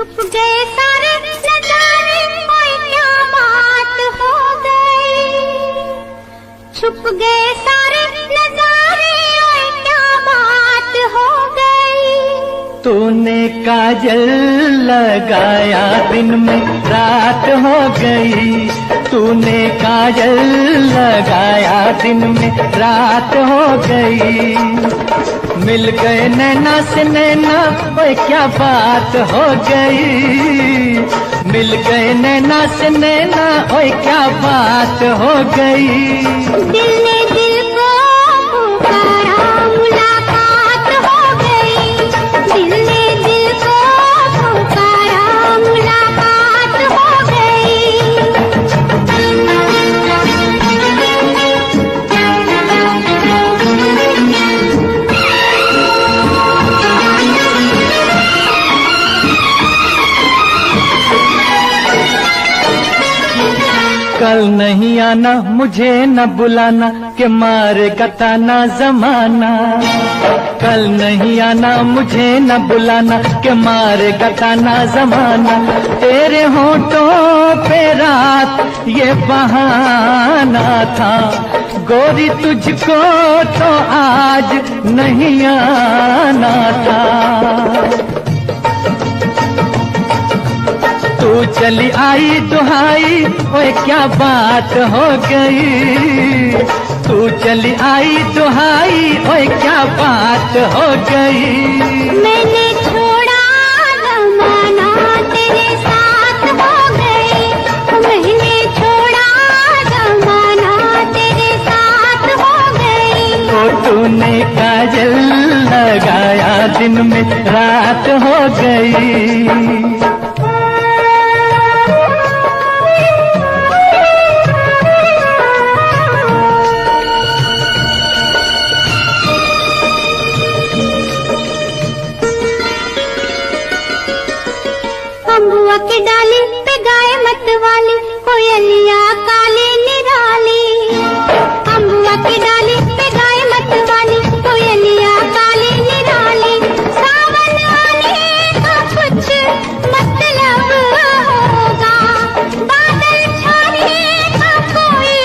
छुप गए सारे नजारे, कोई क्या बात हो गई। छुप गए सारे नजारे, कोई क्या बात हो गई। तूने काजल लगाया दिन में रात हो गई। तूने काजल लगाया दिन में रात हो गई। मिल गए नैना से नैना, ओए क्या बात हो गई। मिल गए नैना से नैना, ओए क्या बात हो गई। दिल ने दिल को पुकारा, मुलाकात हो गई। दिल ने दिल को पुकारा, मुलाकात हो गई। कल नहीं आना, मुझे न बुलाना, के मारे गताना जमाना। कल नहीं आना, मुझे न बुलाना, के मारे गताना जमाना। तेरे होठों पे रात ये बहाना था, गोरी तुझको तो आज नहीं आना था। तू चली आई दुहाई, ओए क्या बात हो गई। तू चली आई दुहाई, ओए क्या बात हो गई। मैंने छोड़ा जमाना, तेरे साथ हो गई। मैंने छोड़ा जमाना, तेरे साथ हो गई। तो तूने काजल लगाया दिन में रात हो गई। अम्बुआ के डाली पे गाय मत वाली, कोयलिया काली निराली। अम्बुआ के डाली पे गाय मत वाली, कोयलिया काली निराली। सावन आने का कुछ मतलब होगा, बादल छाने का कोई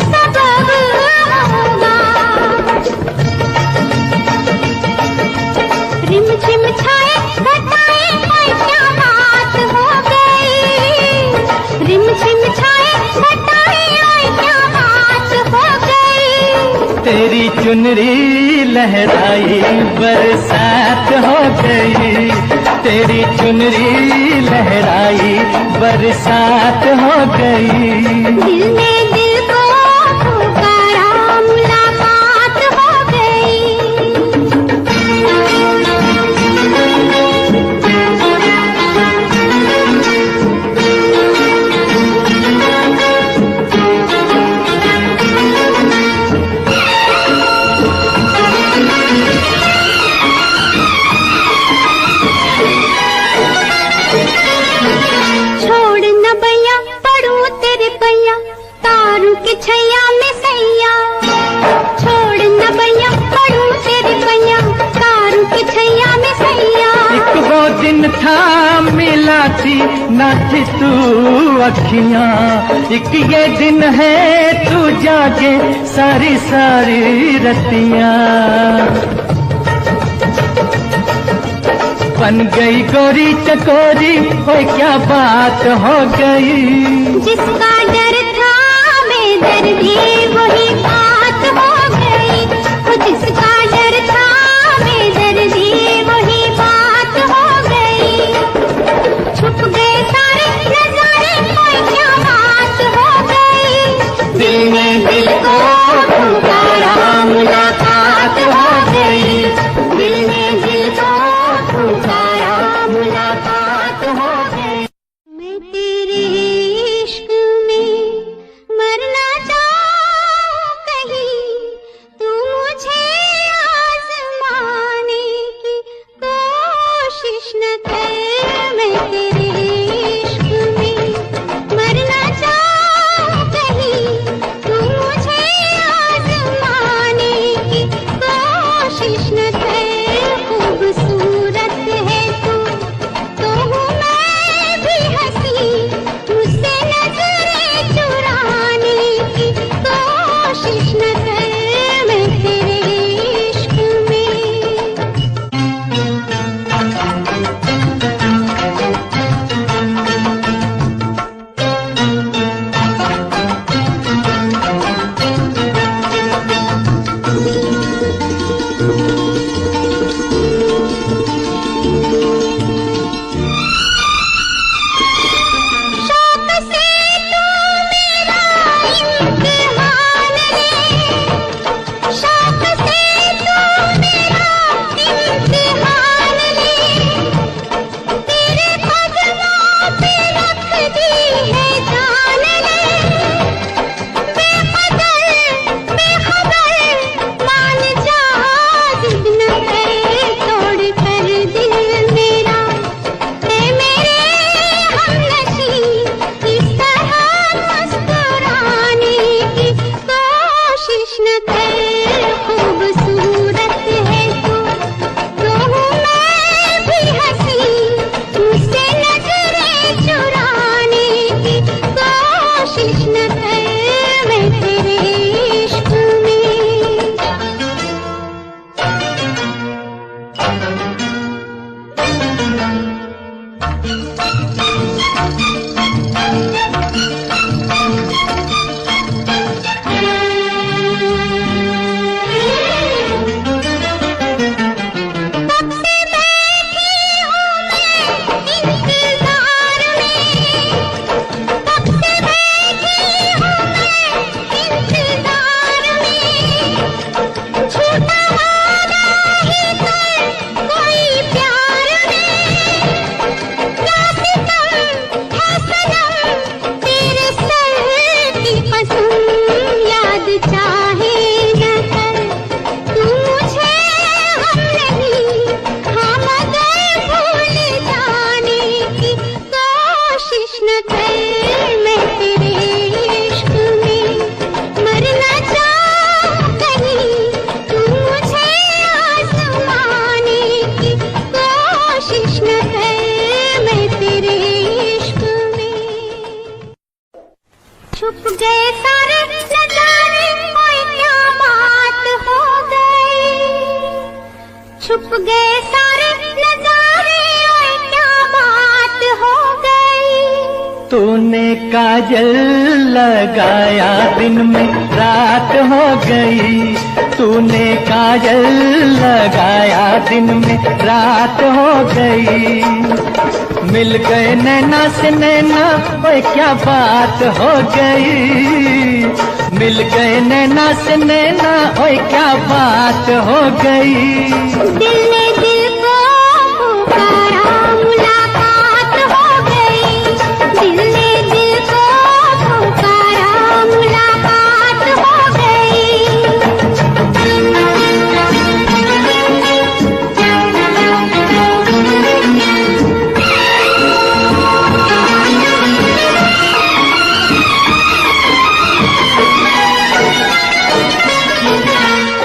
सबब होगा। रिम झिम छाए घटाए, क्या बात हो गई। रिम झिम छाए घटाए, क्या बात हो गई। तेरी चुनरी लहराई बरसात हो गई। तेरी चुनरी लहराई बरसात हो गई। दिल ने दिल को पुकारा, मुलाकात हो गई। छोड़ न भैया पड़ू तेरे पैया, तारू के छैया में सैया। छोड़ न भैया पड़ू तेरे पैया, तारू के छैया में सैया। एक वो दिन था मिला थी ना थी तू अखियां, एक ये दिन है तू जागे सारी सारी रतियां। बन गई गोरी चकोरी, ओए क्या बात हो गई। जिसका डर था बेदर्दी, वही बात हो गई। वो जिसका डर था बेदर्दी, वही बात हो गई। छुप गए सारे नजारे, कोई क्या बात हो गई। दिल ने दिल को पुकारा, मुलाकात हो गई। दिल ने दिल को पुकारा, मुलाकात हो गई। मैं तेरे इश्क में मरना चाहती तूने काजल लगाया दिन में रात हो गई, तूने काजल लगाया दिन में रात हो गई। मिल गए नैना से नैना, ओए क्या बात हो गई। मिल गए नैना से नैना, ओए क्या बात हो गई। दिल ने दिल को पुकारा, मुलाकात हो गई। दिल ने दिल को पुकारा, मुलाकात हो गई।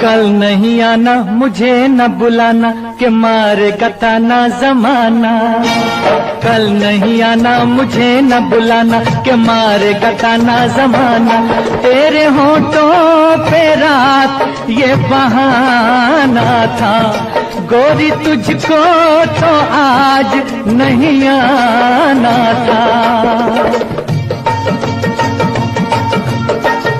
कल नहीं आना, मुझे न बुलाना, के मारेगा ताना जमाना। कल नहीं आना, मुझे न बुलाना, के मारेगा ताना जमाना। तेरे होठों पे रात ये बहाना था, गोरी तुझको तो आज नहीं आना था।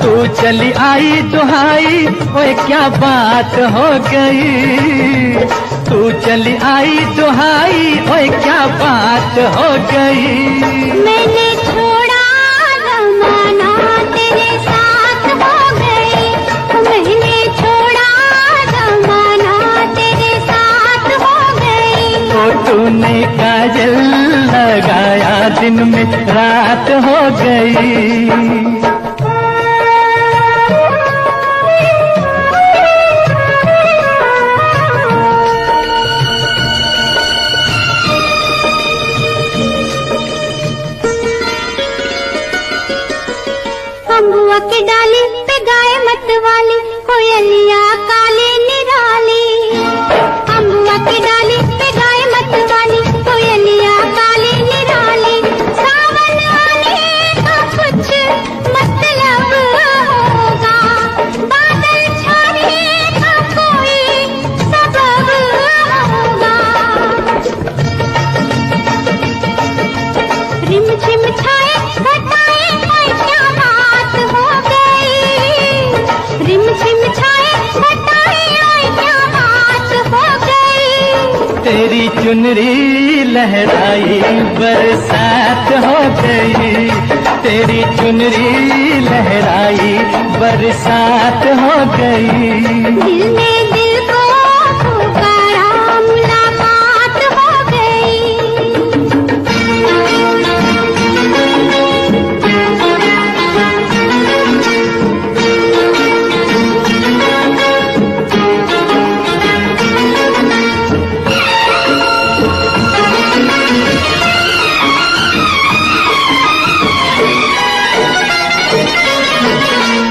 तू चली आई दुहाई, ओए क्या बात हो गई। तू चली आई दुहाई, ओए क्या बात हो गई। मैंने छोड़ा जमाना, तेरे साथ हो गई। मैंने छोड़ा जमाना, तेरे साथ हो गई। तो तूने काजल लगाया दिन में रात हो गई। अम्बुआ की डाली पे गाय मत वाली, कोयलिया काली निराली। अम्बुआ की डाली पे गाय मत वाली, कोयलिया काली निराली। सावन आने का कुछ मतलब होगा, बादल छाने का कोई सबब होगा। रिमझिम छाए घटाए, क्या बात हो गई। रिमझिम छाए घटाए, क्या बात हो गई। तेरी चुनरी लहराई बरसात हो गई। तेरी चुनरी लहराई बरसात हो गई। दिल ने दिल को पुकारा, मुलाकात हो गई।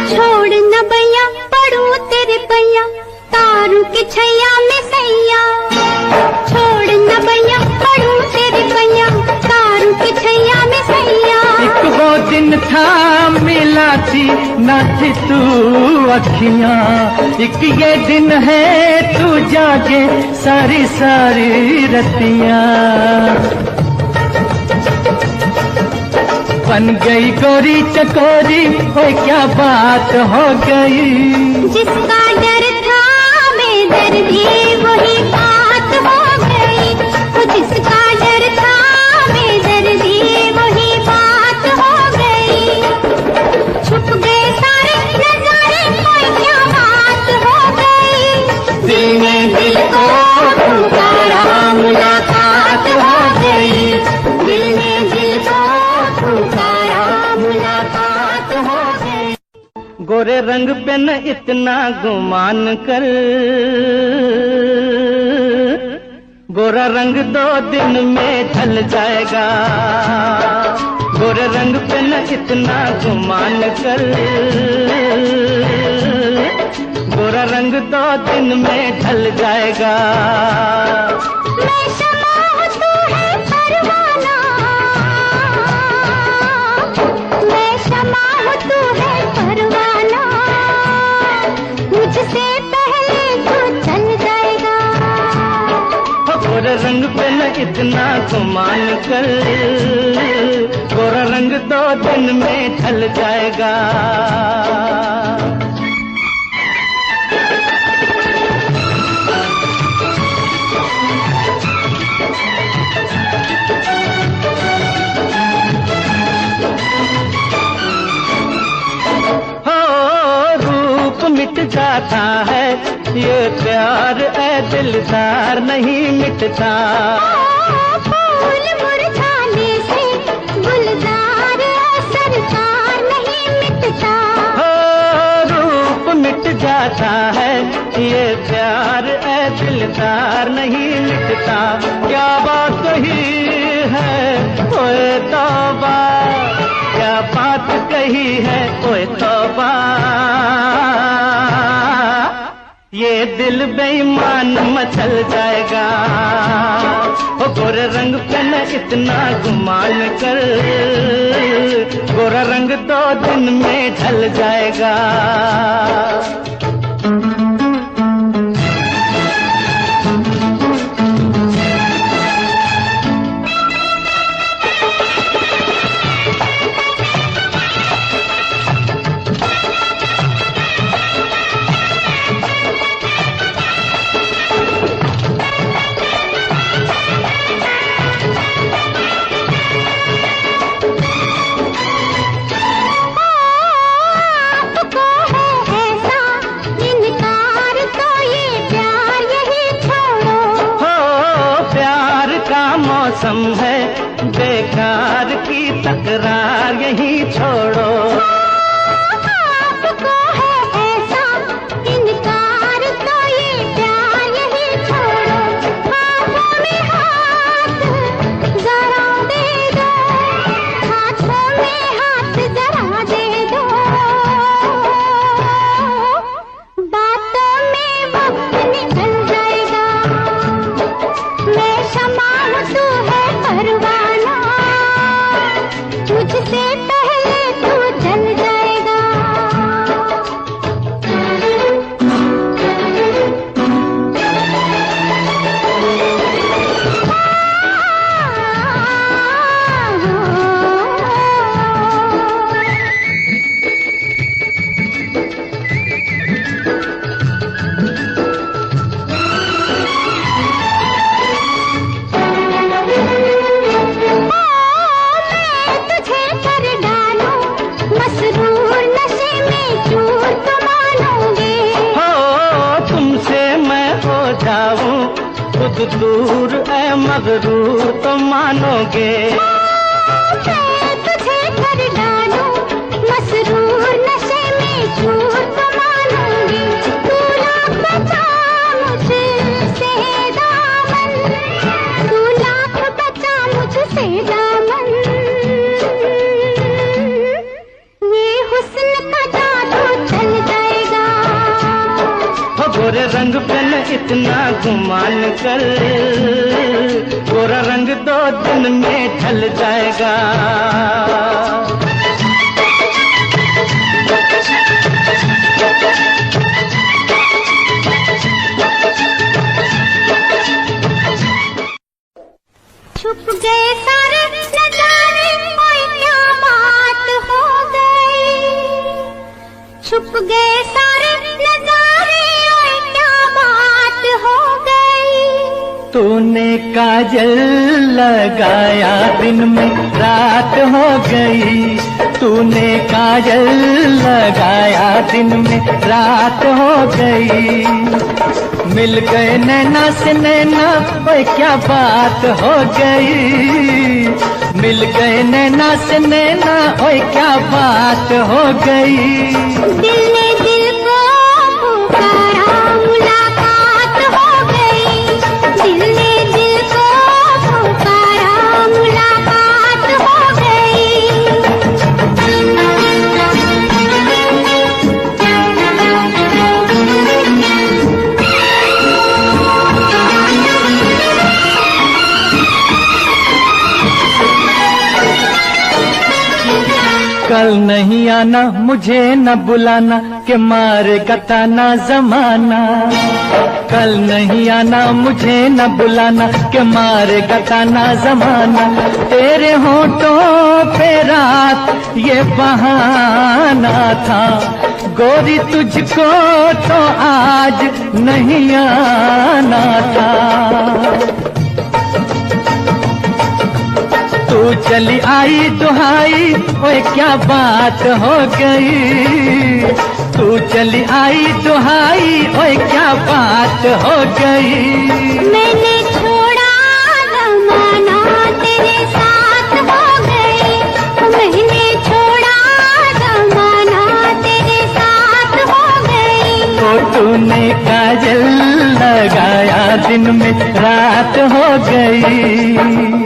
छोड़ न बैया, पड़ू तेरे पैया, तारू के छैया में सैया। छोड़ न बैया, पड़ू तेरे पैया, तारू के छैया में सैया। एक वो दिन था मिला थी ना थी तू अखियां, एक ये दिन है तू जागे सारी सारी रतियां। बन गई गोरी चकोरी, ओए क्या बात हो गई। जिसका डर था बेदर्दी, वही बात हो गई। वो जिसका डर था बेदर्दी, वही बात हो गई। छुप गए सारे नजारे, कोई क्या बात हो गई। दिल ने दिल को पुकारा, मुलाकात हो गई। दिल ने दिल को पुकारा, मुलाकात हो गई। गोरे रंग पे न इतना गुमान कर, गोरा रंग 2 दिन में ढल जाएगा। गोरे रंग पे न इतना गुमान कर, गोरा रंग 2 दिन में ढल जाएगा। मैं शमा हूँ, तू है परवाना। मैं शमा हूँ, तू है परवाना। मुझसे पहले तू चल जाएगा। गोरे रंग पे न इतना गुमान कर, गोरा रंग 2 दिन में ढल जाएगा। मिट जाता है ये प्यार, ए दिलदार नहीं मिटता। फूल मुरझाने से गुलजार सरकार नहीं मिटता। रूप मिट जाता है ये प्यार, ए दिलदार नहीं मिटता। क्या बात कही है ओए तौबा, क्या बात कही है ओए तौबा। ये दिल बेईमान मचल जाएगा। ओ गोरे रंग पे न इतना गुमान कर, गोरा रंग 2 दिन में ढल जाएगा। मौसम है बेकार की तकरार यही छोड़ो। आपको है ऐसा इनकार तो ये प्यार यही छोड़ो। हाथों में हाथ जरा दे दो, हाथों में हाथ जरा दे दो। बातों में वक्त निकल जाएगा। मैं शमा हूँ तू है परवाना, मुझसे पहले तू जल जाएगा। खुद दूर ऐ मगरूर तो मानोगे। मैं तुझे कर डालूं मसरूर नशे में चूर तो मानूंगी। तू लाख बचा मुझसे दामन, तू लाख बचा मुझसे दामन। ये हुस्न का जादू चल जाएगा। गोरे रंग पे न इतना गुमान कर, गोरा रंग 2 दिन में ढल जाएगा। छुप गए सारे नजारे, कोई क्या बात हो गई। छुप गए सारे नजारे, कोई क्या बात हो गई। तूने काजल लगाया दिन में रात हो गई। तूने काजल लगाया दिन में रात हो गई। मिल गए नैना से नैना, ओए क्या बात हो गई। मिल गए नैना से नैना, ओए क्या बात हो गई। दिल ने दिल को पुकारा, मुलाकात हो गई। दिल ने दिल को पुकारा, मुलाकात हो गई। कल नहीं आना मुझे न बुलाना कि मारेगा ताना जमाना। कल नहीं आना मुझे न बुलाना कि मारेगा ताना जमाना। तेरे होठों पे रात ये बहाना था, गोरी तुझको तो आज नहीं आना था। तू चली आई दुहाई, ओए क्या बात हो गई। तू चली आई दुहाई, ओए क्या बात हो गई। मैंने छोड़ा जमाना तेरे साथ हो गई। मैंने छोड़ा जमाना तेरे साथ हो गई। तो तूने काजल लगाया दिन में रात हो गई।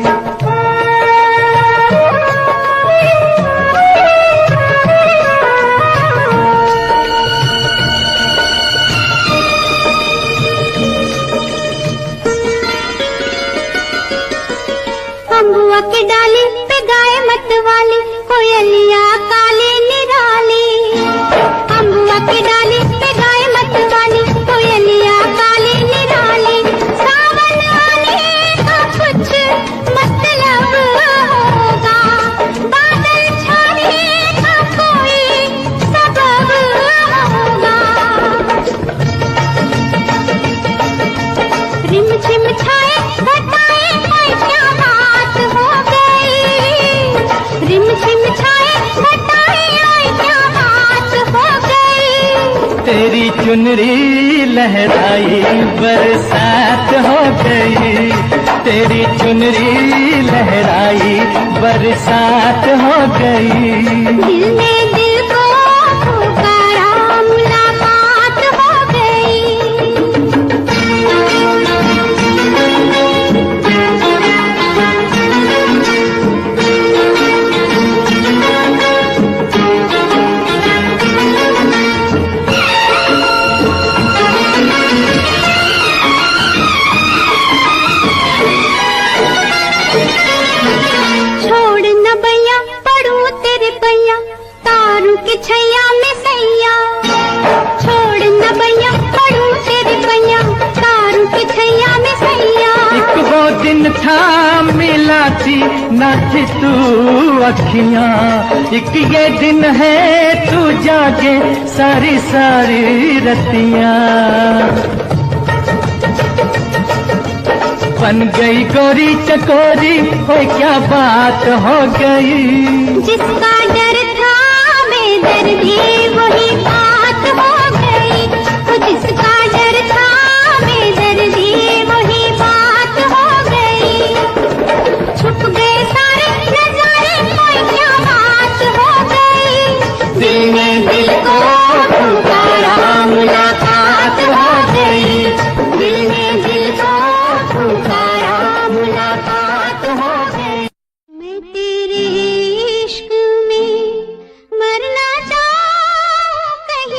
अम्बुआ की डाली पे गाय मत वाली, कोयलिया काली निराली। अम्बुआ की डाली पे गाय मत वाली, कोयलिया काली निराली। सावन आने का कुछ मतलब होगा, बादल छाने का कोई सबब होगा। रिम झिम छाए घटाए क्या बात हो गई। रिम झिम छाए घटाए क्या बात हो गई। तेरी चुनरी लहराई बरसात हो गई। तेरी चुनरी लहराई बरसात हो गई। दिल ने दिल को पुकारा, मुलाकात हो गई। छोड़ न भैया पड़ू तेरे पैया, तारू के छैया में सैया। छोड़ न भैया पड़ू तेरे पैया, तारू के छैया में सैया। एक वो दिन था मिला थी ना थी तू अखियां, एक ये दिन है तू जागे सारी सारी रतियां। बन गई गोरी चकोरी, ओए क्या बात हो गई। जिसका डर था बेदर्दी वही बात हो गई। वो जिसका डर था बेदर्दी वही बात हो गई। छुप गए सारे नजारे, कोई क्या बात हो गई। दिल ने दिल को पुकारा, मुलाकात हो गई। दिल ने दिल को पुकारा, मुलाकात हो गई। मैं तेरे इश्क में मरना चाहूं कहीं।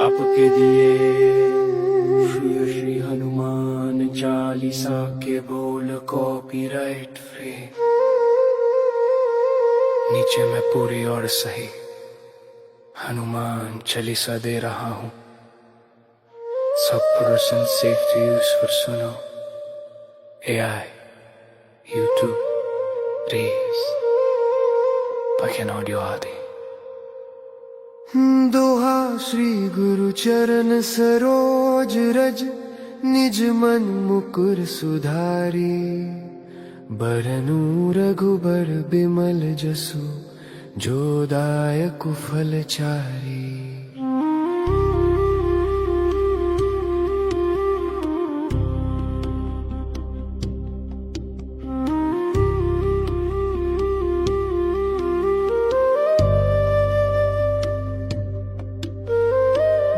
आपके दिए श्री श्री हनुमान चालीसा के बोल कॉपीराइट फ्री। नीचे मैं पूरी और सही हनुमान चालीसा दे रहा हूँ। सब पर्सन सेफ्टी यूज पर सुनो। AI, YouTube, Reels, पखन ऑडियो आदि। दोहा श्री गुरु चरण सरोज रज, निज मन मुकुर सुधारी। बरनु रघुबर बिमल जसु, जो दायक फल चारी।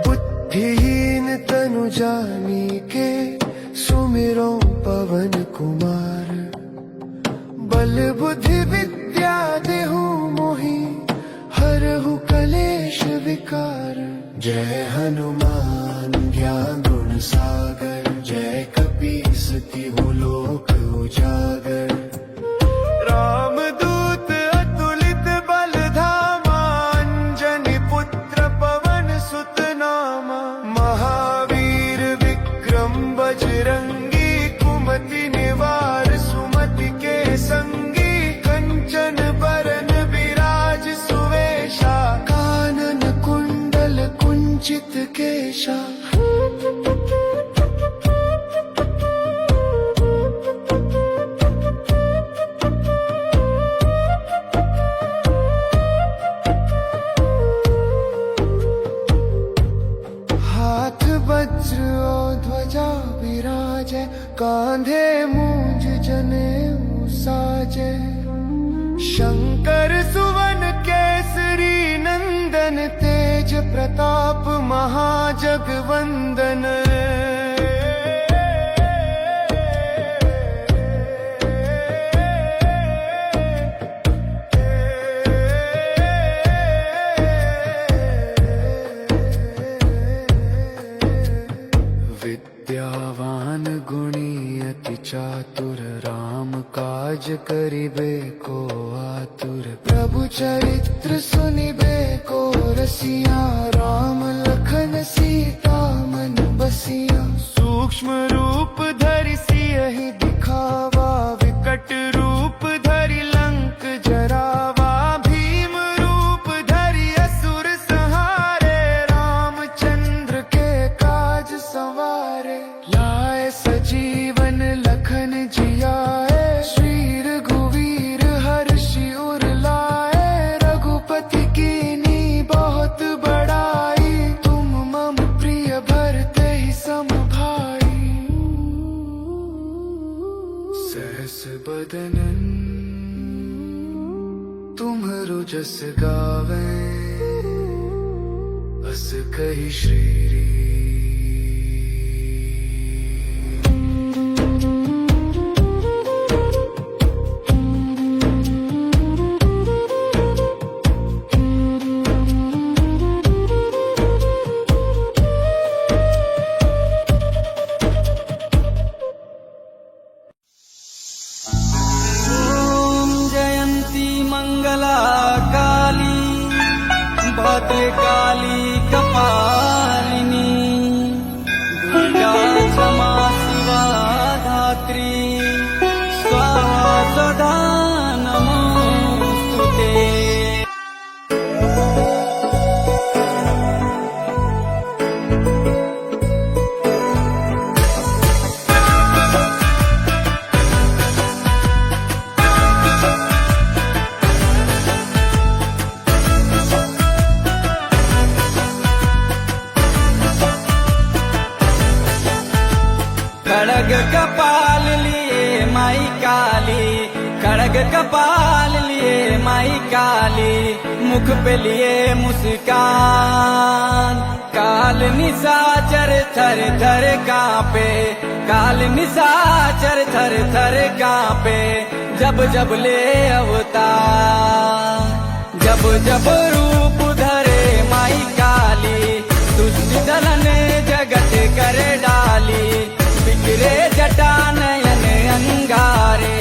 बुद्धिहीन तनु जानिके, सुमिरो पवन कुमार। बल बुद्धि विद्या देहु मोहि, हरहु कलेश विकार। जय हनुमान ज्ञान गुण सागर, जय कपीस तिहु लोक उजागर। राम दूत अतुलित बल धामा, अंजनी पुत्र पवन सुत नामा। महावीर विक्रम बजरंगी, कुमति निवार सुमति के संगी। कंचन बरन विराज सुवेशा, कानन कुंडल कुंचित केशा। हाथ वज्र और ध्वजा विराजै, कांधे मूंज जनेऊ साजै। शंकर सुवन केसरी नंदन, तेज प्रताप महाजगवंदन। विद्यावान गुणी अति चातुर, राम काज करिबे को आतुर। प्रभु चरित्र सुनिबे को रसिया, राम लखन सीता मन बसिया। सूक्ष्म रूप धरि सियहि दिखावा, विकट रूप धरि लंक जरावा। भीम रूप धरि असुर संहारे, रामचंद्र के काज संवारे। लाए सजीवन लखन जियाए, श्री रघुवीर हर्षि उर लाए। रघुपति कीन्ही बहुत बड़ाई, तुम मम प्रिय भरते ही सम भाई। सहस बदनन तुम्हरो जस गावे, अस कहि श्रीरी। जयंती मंगला काली, भाते काली कपालिनी दुर्गा क्षमा शिवा धात्री स्वाहा सदा नमोस्तुते। खड़ग कपाल लिए माई काली, खड़ग कपाल लिए माई काली, मुख पे लिए मुस्कान। काल निशाचर थर थर कांपे, काल निशाचर थर थर कांपे, जब जब ले अवतार। जब जब रूप धरे माई काली, दुष्ट दलन जगत करे डाली। बिखरे जटा नयन अंगारे,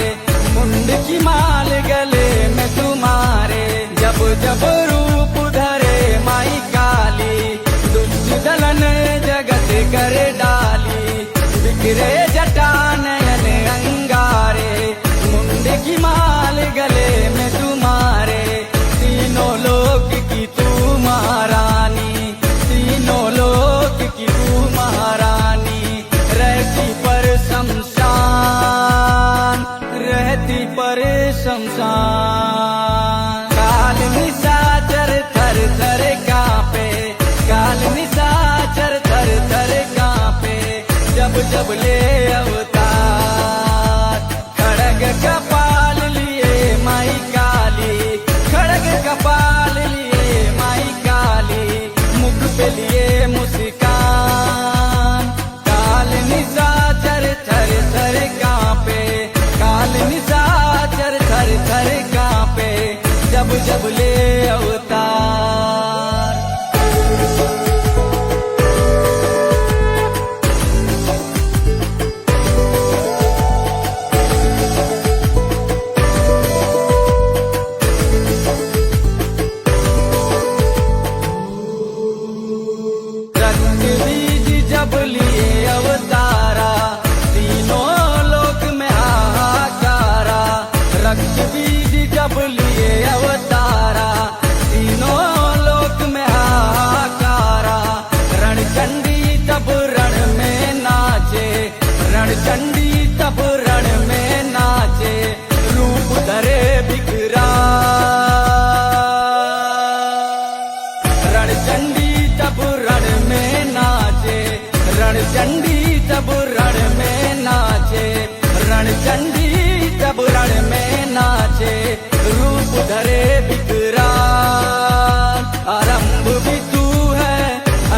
मुंड की माल गले में तुम्हारे। जब जब रूप धरे माई काली, दुष्ट दलन जगत करे डाली। बिखरे जटा नयन अंगारे, मुंड की माल गले में तुम्हारे। तीनों लोक की तू महारानी, तीनों लोक की तू महारानी। रहती पर शमशान, रहती पर शमशान। काल निशाचर थर थर कांपे, काल निशाचर थर थर कांपे, जब जब ले अवतार। खड़ग कपाल लिए माई काली, खड़ग कपाल लिए माई काली, मुख पे लिए मुस्कान। काल निशाचर थर थर कांपे, काल निशाचर थर थर कांपे, जब जब ले अवतार। रक्त बीज जब लिए अवतारा, तीनों लोक में हाहाकारा। रक्त बीज जब लिए अवतारा, तीनों लोक में हाहाकारा। रणचंडी तब रण में नाचे, रणचंडी तब रण में नाचे, रूप धरे विकराल। रणचंडी तब रण में नाचे, रणचंडी तब रण में नाचे, रणचंडी तब रण में नाचे, रूप धरे विकराल। आरंभ भी तू है,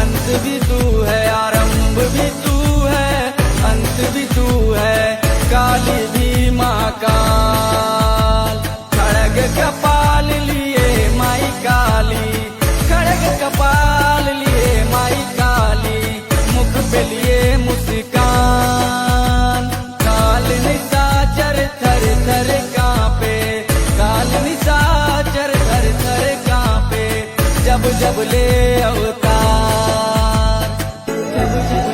अंत भी तू है, आरंभ भी तू है, अंत भी तू है, काली भी महाकाल। खड़ग कपाल लिए माई काली, खड़ग कपाल लिए माई काली, मुख पे लिए मुस्कान। काल निशाचर थर थर कांपे, काल निशाचर थर थर कांपे, जब जब ले अवतार। जब जब